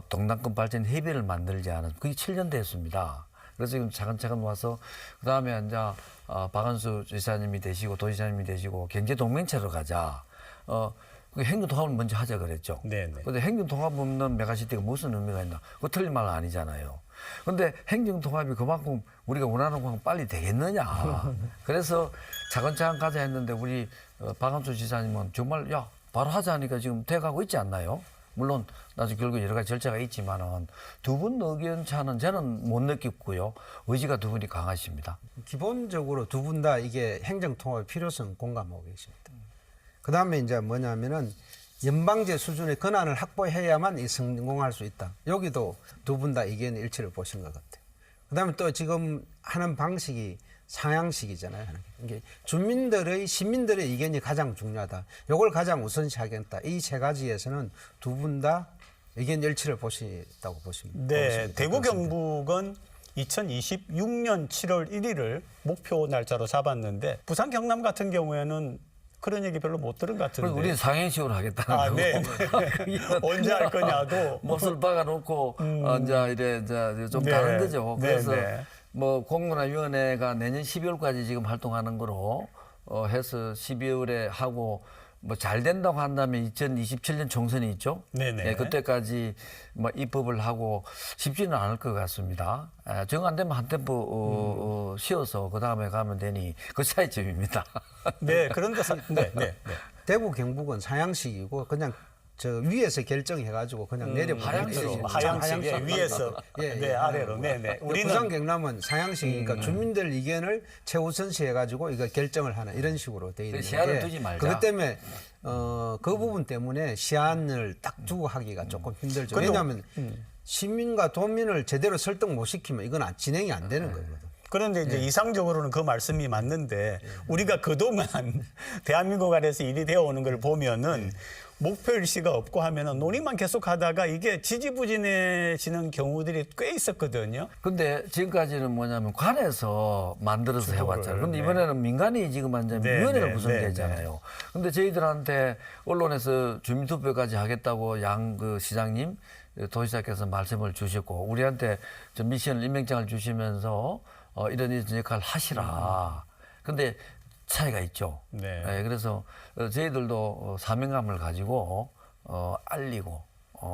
동남권 발전 협의를 만들지 않은 그게 7년 됐습니다. 그래서 지금 차근차근 와서 그다음에 이제 박완수 지사님이 되시고 도지사님이 되시고 경제동맹체로 가자. 그 행정통합을 먼저 하자 그랬죠. 네네. 근데 행정통합 없는 메가시티가 무슨 의미가 있나? 그거 틀린 말 아니잖아요. 근데 행정통합이 그만큼 우리가 원하는 만큼 빨리 되겠느냐. 그래서 차근차근 가자 했는데 우리 박완수 지사님은 정말 야 바로 하자 하니까 지금 돼가고 있지 않나요? 물론 나중에 결국 여러 가지 절차가 있지만은 두 분 의견 차는 저는 못 느꼈고요. 의지가 두 분이 강하십니다. 기본적으로 두 분 다 이게 행정통합의 필요성 공감하고 계십니다. 그 다음에 이제 뭐냐면은 연방제 수준의 권한을 확보해야만 이 성공할 수 있다. 여기도 두 분 다 의견 일치를 보신 것 같아요. 그 다음에 또 지금 하는 방식이 상향식이잖아요. 이게 시민들의 의견이 가장 중요하다. 이걸 가장 우선시하겠다. 이 세 가지에서는 두 분 다 의견 일치를 보시다고 보시면 네, 대구 경북은 2026년 7월 1일을 목표 날짜로 잡았는데 부산 경남 같은 경우에는 그런 얘기 별로 못 들은 것 같은데. 그래서 우리는 상행식으로 하겠다는 아, 거고. 네. 언제 할 거냐도. 못을 박아놓고 이제 이래 좀 네. 다른 거죠. 네, 그래서 네. 뭐 공론화위원회가 내년 12월까지 지금 활동하는 거로 해서 12월에 하고 뭐 잘 된다고 한다면 2027년 총선이 있죠. 네네. 네, 그때까지 뭐 입법을 하고 쉽지는 않을 것 같습니다. 정 안 되면 한 템포 쉬어서 그 다음에 가면 되니 그 차이점입니다. 네, 그런 것은 네. 대구 경북은 상향식이고 그냥 저 위에서 결정해가지고 그냥 내려보내는 하향식. 하향식 위에서 네, 아래로. 네. 우리는 부산 경남은 상향식이니까 주민들 의견을 최우선시해가지고 이거 결정을 하는 이런 식으로 돼 있는 시한을 게 두지 말자. 그것 때문에 그 부분 때문에 시한을 딱 두고 하기가 조금 힘들죠. 근데 왜냐하면 시민과 도민을 제대로 설득 못 시키면 이건 진행이 안 되는 거거든. 그런데 이제 이상적으로는 그 말씀이 맞는데 우리가 그동안 대한민국 안에서 일이 되어 오는 걸 보면은 목표 일시가 없고 하면은 논의만 계속 하다가 이게 지지부진해지는 경우들이 꽤 있었거든요. 근데 지금까지는 뭐냐면 관에서 만들어서 해왔잖아요. 근데 이번에는 민간이 지금 완전 네, 위원회가 네, 구성되잖아요. 근데 저희들한테 언론에서 주민투표까지 하겠다고 양 그 시장님, 도지사께서 말씀을 주셨고 우리한테 좀 미션을 임명장을 주시면서 이런 역할을 하시라. 근데 차이가 있죠. 네. 그래서 저희들도 사명감을 가지고 알리고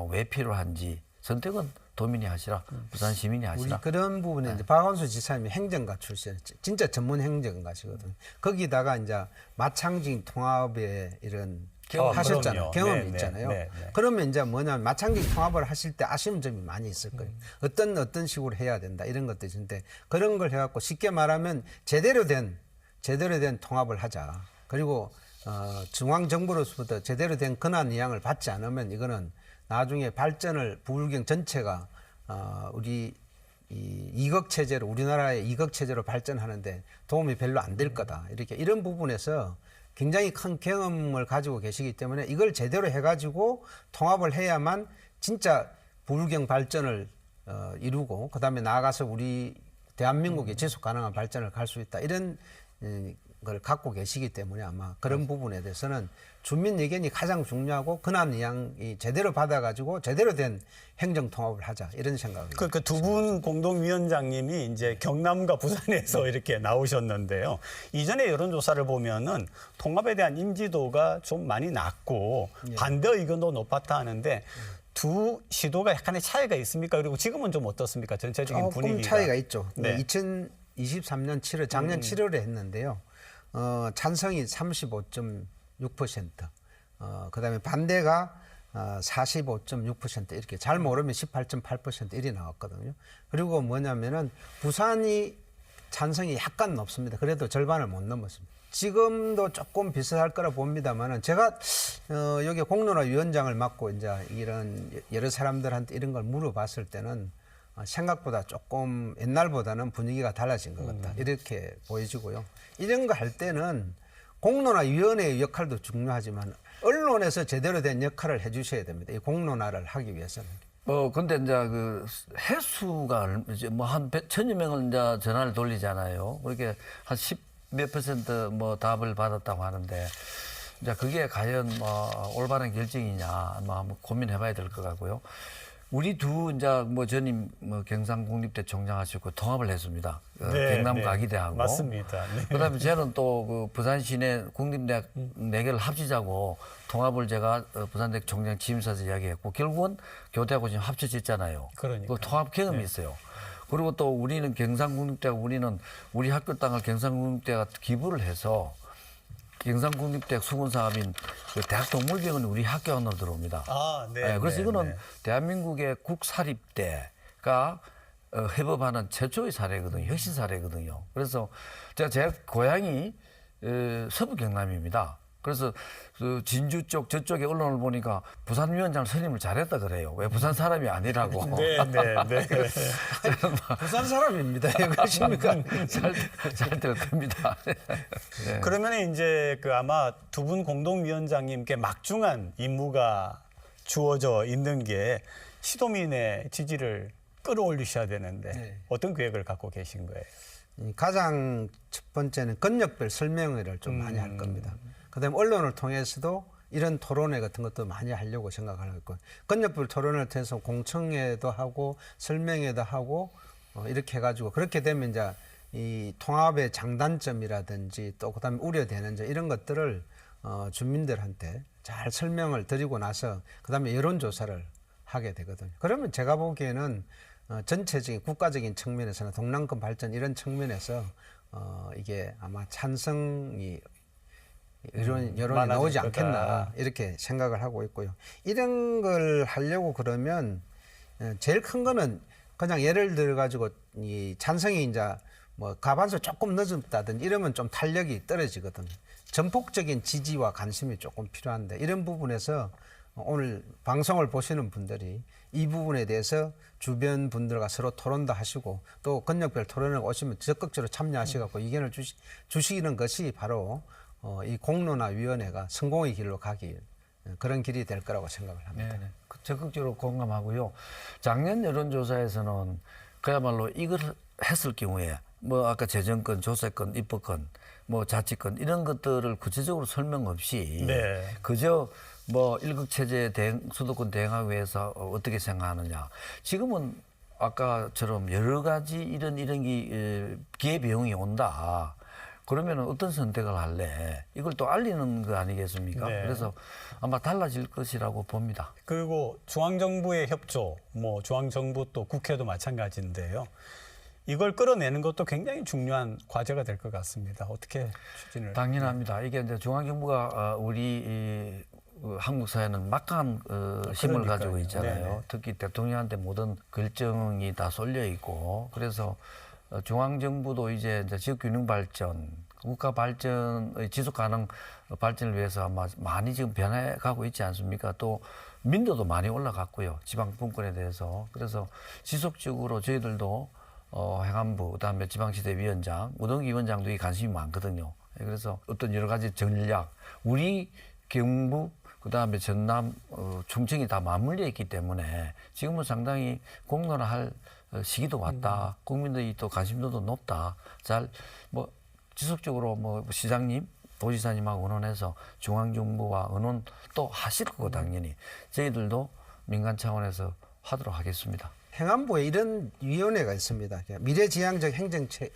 왜 필요한지 선택은 도민이 하시라, 부산 시민이 우리 하시라. 그런 부분에 이제 박원순 지사님이 행정가 출신, 진짜 전문 행정가시거든요. 거기다가 이제 마창직 통합의 이런 경험, 하셨잖아요. 그럼요. 경험이 네, 있잖아요. 네, 네. 그러면 이제 뭐냐면 마창직 통합을 하실 때 아쉬운 점이 많이 있을 거예요. 어떤 식으로 해야 된다 이런 것도 있는데 그런 걸 해갖고 쉽게 말하면 제대로 된 통합을 하자. 그리고 중앙 정부로서부터 제대로 된 권한 이양을 받지 않으면 이거는 나중에 발전을 부울경 전체가 우리 이 이국 체제로 우리나라의 이국 체제로 발전하는데 도움이 별로 안 될 거다. 이런 부분에서 굉장히 큰 경험을 가지고 계시기 때문에 이걸 제대로 해가지고 통합을 해야만 진짜 부울경 발전을 이루고 그다음에 나아가서 우리 대한민국의 지속 가능한 발전을 갈 수 있다. 이런 걸 갖고 계시기 때문에 아마 그런 부분에 대해서는 주민 의견이 가장 중요하고 권한 이양이 제대로 받아가지고 제대로 된 행정 통합을 하자 이런 생각을. 그 두 분 공동위원장님이 이제 경남과 부산에서 이렇게 나오셨는데요. 이전에 여론조사를 보면은 통합에 대한 인지도가 좀 많이 낮고 반대 의견도 높았다 하는데 두 시도가 약간의 차이가 있습니까? 그리고 지금은 좀 어떻습니까? 전체적인 조금 분위기가. 차이가 있죠. 네. 2023년 7월, 작년 7월에 했는데요. 찬성이 35.6%, 그다음에 반대가 45.6% 이렇게 잘 모르면 18.8% 이리 나왔거든요. 그리고 뭐냐면은 부산이 찬성이 약간 높습니다. 그래도 절반을 못 넘었습니다. 지금도 조금 비슷할 거라 봅니다만은 제가 여기 공론화 위원장을 맡고 이제 이런 여러 사람들한테 이런 걸 물어봤을 때는 생각보다 조금 옛날보다는 분위기가 달라진 것 같다. 이렇게 보여지고요. 이런 거 할 때는 공론화 위원회의 역할도 중요하지만 언론에서 제대로 된 역할을 해 주셔야 됩니다. 이 공론화를 하기 위해서는. 근데 이제 그 해수가 뭐 한 1,000여 명을 이제 전화를 돌리잖아요. 그렇게 한 10몇 % 뭐 답을 받았다고 하는데 이제 그게 과연 뭐 올바른 결정이냐 뭐 한번 고민해봐야 될 것 같고요. 우리 두 이제 뭐 전임 뭐 경상국립대 총장 하시고 통합을 했습니다. 네, 경남과기대하고. 맞습니다. 네. 그다음에 저는 또 그 부산 시내 국립대학 4개를 합치자고 통합을 제가 부산대학 총장 취임사에서 이야기했고 결국은 교대하고 지금 합쳐졌잖아요. 그러니까요. 그 통합 경험이 있어요. 그리고 또 우리는 경상국립대학 우리는 우리 학교 땅을 경상국립대가 기부를 해서 경상국립대학 수문사업인 그 대학동물병원이 우리 학교 안으로 들어옵니다. 네. 그래서 네, 이거는 네. 대한민국의 국사립대가 해법하는 최초의 사례거든요. 혁신 사례거든요. 그래서 제 고향이 서부 경남입니다. 그래서 그 진주 쪽 저쪽에 언론을 보니까 부산 위원장 선임을 잘했다 그래요. 왜 부산 사람이 아니라고. 네. 부산 사람입니다. 그것입니까? 잘 될 겁니다. 네. 그러면 이제 그 아마 두 분 공동위원장님께 막중한 임무가 주어져 있는 게 시도민의 지지를 끌어올리셔야 되는데 네. 어떤 계획을 갖고 계신 거예요? 가장 첫 번째는 권역별 설명회를 좀 많이 할 겁니다. 그다음에 언론을 통해서도 이런 토론회 같은 것도 많이 하려고 생각하고 있고 권역별 토론을 통해서 공청회도 하고 설명회도 하고 이렇게 해가지고 그렇게 되면 이제 이 통합의 장단점이라든지 또 그다음에 우려되는 점 이런 것들을 주민들한테 잘 설명을 드리고 나서 그다음에 여론조사를 하게 되거든요. 그러면 제가 보기에는 전체적인 국가적인 측면에서나 동남권 발전 이런 측면에서 이게 아마 찬성이 여론이 나오지 많아질 않겠나 거다. 이렇게 생각을 하고 있고요. 이런 걸 하려고 그러면 제일 큰 거는 그냥 예를 들어 가지고 이 찬성이 이제 뭐 과반수 조금 늦었다든지 이러면 좀 탄력이 떨어지거든요. 전폭적인 지지와 관심이 조금 필요한데 이런 부분에서 오늘 방송을 보시는 분들이 이 부분에 대해서 주변 분들과 서로 토론도 하시고 또 권역별 토론에 오시면 적극적으로 참여하셔갖고 의견을 주시는 것이 바로 이 공론화위원회가 성공의 길로 가기 그런 길이 될 거라고 생각을 합니다. 네, 적극적으로 공감하고요. 작년 여론조사에서는 그야말로 이걸 했을 경우에 뭐 아까 재정권, 조세권, 입법권, 뭐 자치권 이런 것들을 구체적으로 설명 없이 네. 그저 뭐 일극체제 수도권 대행하기 위해서 어떻게 생각하느냐. 지금은 아까처럼 여러 가지 이런 기회비용이 온다. 그러면 어떤 선택을 할래? 이걸 또 알리는 거 아니겠습니까? 네. 그래서 아마 달라질 것이라고 봅니다. 그리고 중앙정부의 협조, 뭐 중앙정부 또 국회도 마찬가지인데요. 이걸 끌어내는 것도 굉장히 중요한 과제가 될 것 같습니다. 어떻게 추진을? 당연합니다. 이게 이제 중앙정부가 우리 한국 사회는 막강한 힘을 그러니까요. 가지고 있잖아요. 네네. 특히 대통령한테 모든 결정이 다 쏠려 있고 그래서 중앙정부도 이제 지역균형 발전, 국가 발전의 지속 가능 발전을 위해서 아마 많이 지금 변해가고 있지 않습니까? 또 민도도 많이 올라갔고요. 지방 분권에 대해서. 그래서 지속적으로 저희들도 행안부, 그다음에 지방시대위원장, 우동기 위원장도 이 관심이 많거든요. 그래서 어떤 여러 가지 전략, 우리 경북, 그다음에 전남, 충청이 다 맞물려 있기 때문에 지금은 상당히 공론화할 시기도 왔다. 국민들이 또 관심도도 높다. 잘 뭐 지속적으로 뭐 시장님, 도지사님하고 의논해서 중앙정부와 의논 또 하실 거고 당연히 저희들도 민간 차원에서 하도록 하겠습니다. 행안부에 이런 위원회가 있습니다. 미래지향적 행정체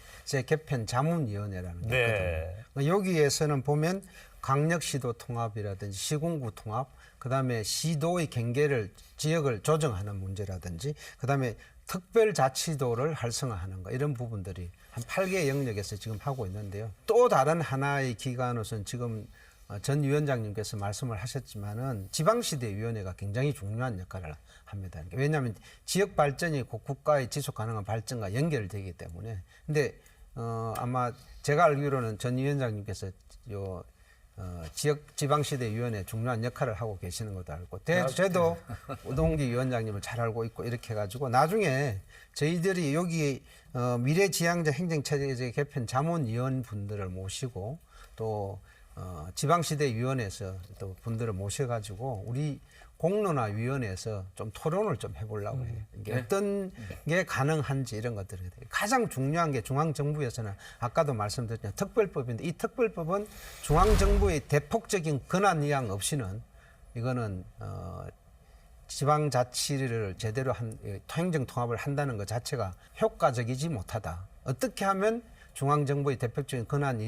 개편 자문위원회라는 게 네. 있거든요. 여기에서는 보면 강력시도 통합이라든지 시군구 통합, 그다음에 시도의 경계를 지역을 조정하는 문제라든지, 그다음에 특별자치도를 활성화하는 거 이런 부분들이 한 8개 영역에서 지금 하고 있는데요. 또 다른 하나의 기관으로서는 지금 전 위원장님께서 말씀을 하셨지만은 지방시대위원회가 굉장히 중요한 역할을 합니다. 왜냐하면 지역 발전이 국가의 지속 가능한 발전과 연결되기 때문에. 근데 아마 제가 알기로는 전 위원장님께서 지방시대위원회 중요한 역할을 하고 계시는 것도 알고, 저도 우동기 위원장님을 잘 알고 있고 이렇게 해가지고 나중에 저희들이 여기 미래지향적 행정체제 개편 자문위원 분들을 모시고 또 지방시대위원회에서 또 분들을 모셔가지고 우리 공론화위원회에서 좀 토론을 좀 해보려고 해요. 이게 어떤 게 가능한지 이런 것들이 가장 중요한 게 중앙정부에서는 아까도 말씀드렸지만 특별법인데 이 특별법은 중앙정부의 대폭적인 권한 이양 없이는 이거는 지방자치를 제대로 행정 통합을 한다는 것 자체가 효과적이지 못하다. 어떻게 하면 중앙정부의 대폭적인 권한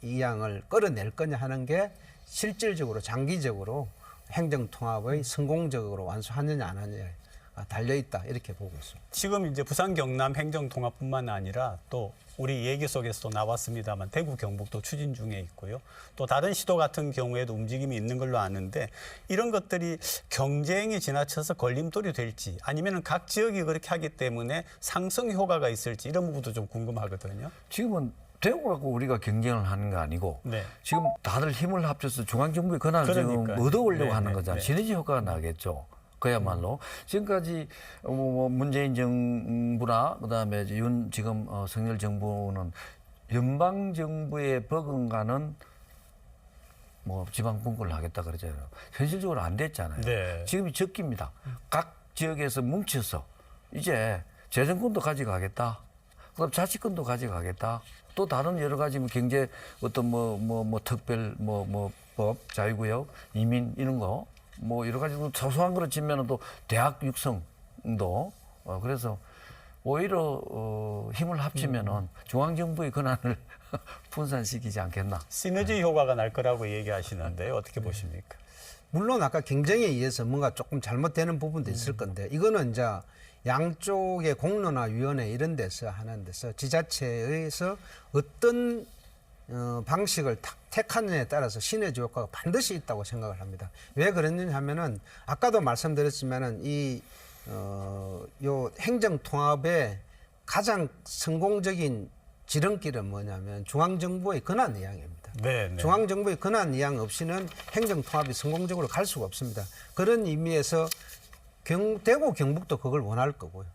이양을 끌어낼 거냐 하는 게 실질적으로 장기적으로 행정통합의 성공적으로 완수하느냐 안 하느냐에 달려있다 이렇게 보고 있습니다. 지금 이제 부산 경남 행정통합뿐만 아니라 또 우리 얘기 속에서도 나왔습니다만 대구 경북도 추진 중에 있고요. 또 다른 시도 같은 경우에도 움직임이 있는 걸로 아는데 이런 것들이 경쟁이 지나쳐서 걸림돌이 될지 아니면 각 지역이 그렇게 하기 때문에 상승 효과가 있을지 이런 부분도 좀 궁금하거든요. 지금은 대구 갖고 우리가 경쟁을 하는 거 아니고 네. 지금 다들 힘을 합쳐서 중앙정부의 권한을 지금 그러니까요. 얻어오려고 네, 하는 네, 거잖아요. 네. 시너지 효과가 나겠죠. 그야말로 지금까지 문재인 정부나 그다음에 지금 성렬 정부는 연방 정부의 버금가는 뭐 지방 분권을 하겠다 그러잖아요. 현실적으로 안 됐잖아요. 네. 지금이 적기입니다. 각 지역에서 뭉쳐서 이제 재정권도 가져가겠다. 그다음 자치권도 가져가겠다. 또 다른 여러 가지 뭐 경제 어떤 특별 법 자유구역 이민 이런 거 뭐 여러 가지 소소한 거로 치면은 또 대학 육성도 그래서 오히려 힘을 합치면은 중앙정부의 권한을 분산시키지 않겠나. 시너지 효과가 날 거라고 얘기하시는데요. 어떻게 보십니까? 물론 아까 경쟁에 의해서 뭔가 조금 잘못되는 부분도 있을 건데 이거는 이제 양쪽의 공론화위원회 이런 데서 하는 데서 지자체에서 어떤 방식을 택하느냐에 따라서 시너지 효과가 반드시 있다고 생각을 합니다. 왜 그랬느냐 하면은 아까도 말씀드렸지만은 요 행정통합의 가장 성공적인 지름길은 뭐냐면 중앙정부의 권한 이양입니다. 네, 네. 중앙정부의 권한 이양 없이는 행정통합이 성공적으로 갈 수가 없습니다. 그런 의미에서 대구, 경북도 그걸 원할 거고요.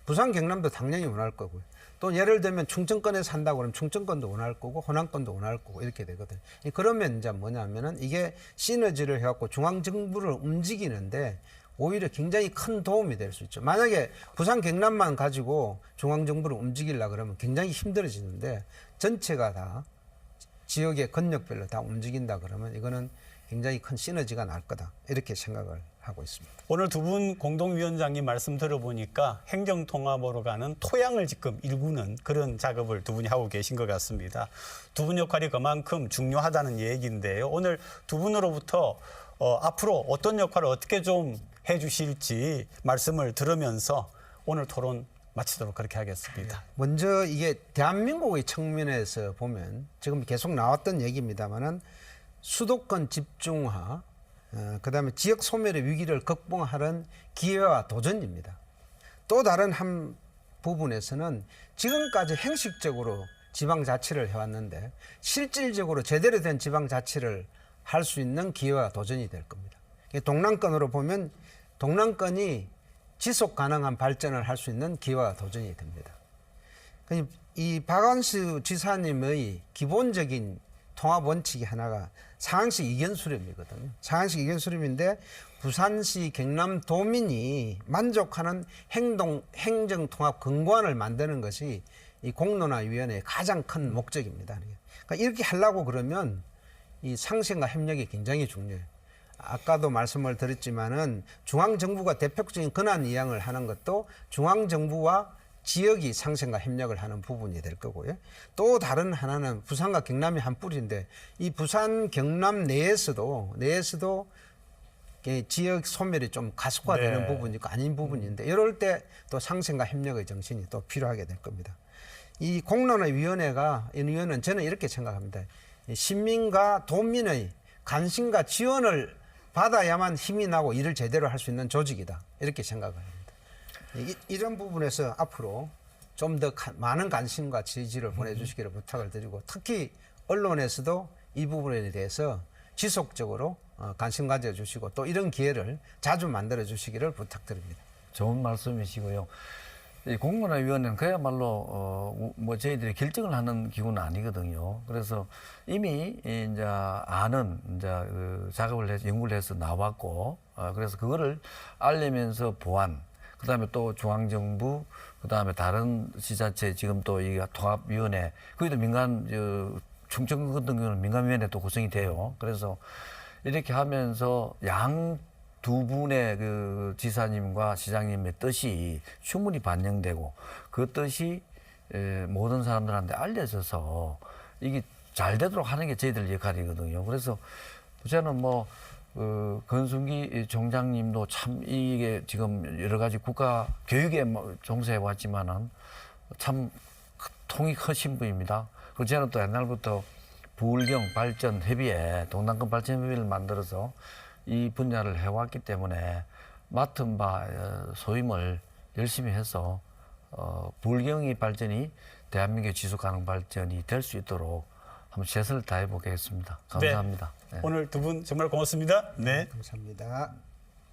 부산, 경남도 당연히 원할 거고요. 또 예를 들면 충청권에 산다고 그러면 충청권도 원할 거고 호남권도 원할 거고 이렇게 되거든요. 그러면 이제 뭐냐면은 이게 시너지를 해갖고 중앙정부를 움직이는데 오히려 굉장히 큰 도움이 될 수 있죠. 만약에 부산, 경남만 가지고 중앙정부를 움직이려고 그러면 굉장히 힘들어지는데 전체가 다 지역의 권력별로 다 움직인다 그러면 이거는 굉장히 큰 시너지가 날 거다. 이렇게 생각을 하고 있습니다. 오늘 두 분 공동위원장님 말씀 들어보니까 행정통합으로 가는 토양을 지금 일구는 그런 작업을 두 분이 하고 계신 것 같습니다. 두 분 역할이 그만큼 중요하다는 얘기인데요. 오늘 두 분으로부터 앞으로 어떤 역할을 어떻게 좀 해주실지 말씀을 들으면서 오늘 토론 마치도록 그렇게 하겠습니다. 먼저 이게 대한민국의 측면에서 보면 지금 계속 나왔던 얘기입니다만은 수도권 집중화, 그다음에 지역 소멸의 위기를 극복하는 기회와 도전입니다. 또 다른 한 부분에서는 지금까지 형식적으로 지방자치를 해왔는데 실질적으로 제대로 된 지방자치를 할 수 있는 기회와 도전이 될 겁니다. 동남권으로 보면 동남권이 지속 가능한 발전을 할 수 있는 기회와 도전이 됩니다. 이 박원순 지사님의 기본적인 통합 원칙이 하나가 상황식 이견 수렴이거든요. 상황식 이견 수렴인데 부산시 경남 도민이 만족하는 행정 통합 근간을 만드는 것이 이 공론화위원회의 가장 큰 목적입니다. 그러니까 이렇게 하려고 그러면 이 상생과 협력이 굉장히 중요해요. 아까도 말씀을 드렸지만은 중앙정부가 대표적인 권한 이양을 하는 것도 중앙정부와 지역이 상생과 협력을 하는 부분이 될 거고요. 또 다른 하나는 부산과 경남이 한 뿌리인데 이 부산 경남 내에서도 지역 소멸이 좀 가속화되는 부분이 있고 아닌 부분인데 이럴 때 또 상생과 협력의 정신이 또 필요하게 될 겁니다. 이 공론화위원회가 이 위원회는 저는 이렇게 생각합니다. 시민과 도민의 관심과 지원을 받아야만 힘이 나고 일을 제대로 할 수 있는 조직이다. 이렇게 생각을 합니다. 이런 부분에서 앞으로 좀 더 많은 관심과 지지를 보내주시기를 부탁을 드리고 특히 언론에서도 이 부분에 대해서 지속적으로 관심 가져주시고 또 이런 기회를 자주 만들어 주시기를 부탁드립니다. 좋은 말씀이시고요. 이 공론화위원회는 그야말로 뭐 저희들이 결정을 하는 기구는 아니거든요. 그래서 이미 이제 아는 이제 그 작업을 해서 연구를 해서 나왔고, 그래서 그거를 알리면서 보완, 그다음에 또 중앙정부, 그다음에 다른 지자체 지금 또 이 통합위원회, 거기도 민간 충청 같은 경우는 민간위원회 또 구성이 돼요. 그래서 이렇게 하면서 두 분의 그 지사님과 시장님의 뜻이 충분히 반영되고 그 뜻이 모든 사람들한테 알려져서 이게 잘 되도록 하는 게 저희들 역할이거든요. 그래서 저는 건순기 총장님도 참 이게 지금 여러 가지 국가 교육에 종사해 왔지만은 참 통이 크신 분입니다. 그리고 저는 또 옛날부터 부울경 발전 협의회, 동남권 발전 협의회를 만들어서 이 분야를 해왔기 때문에 맡은 바 소임을 열심히 해서 부울경의 발전이 대한민국의 지속가능 발전이 될 수 있도록 한번 최선을 다해 보겠습니다. 감사합니다. 네. 오늘 두 분 정말 고맙습니다. 네. 감사합니다.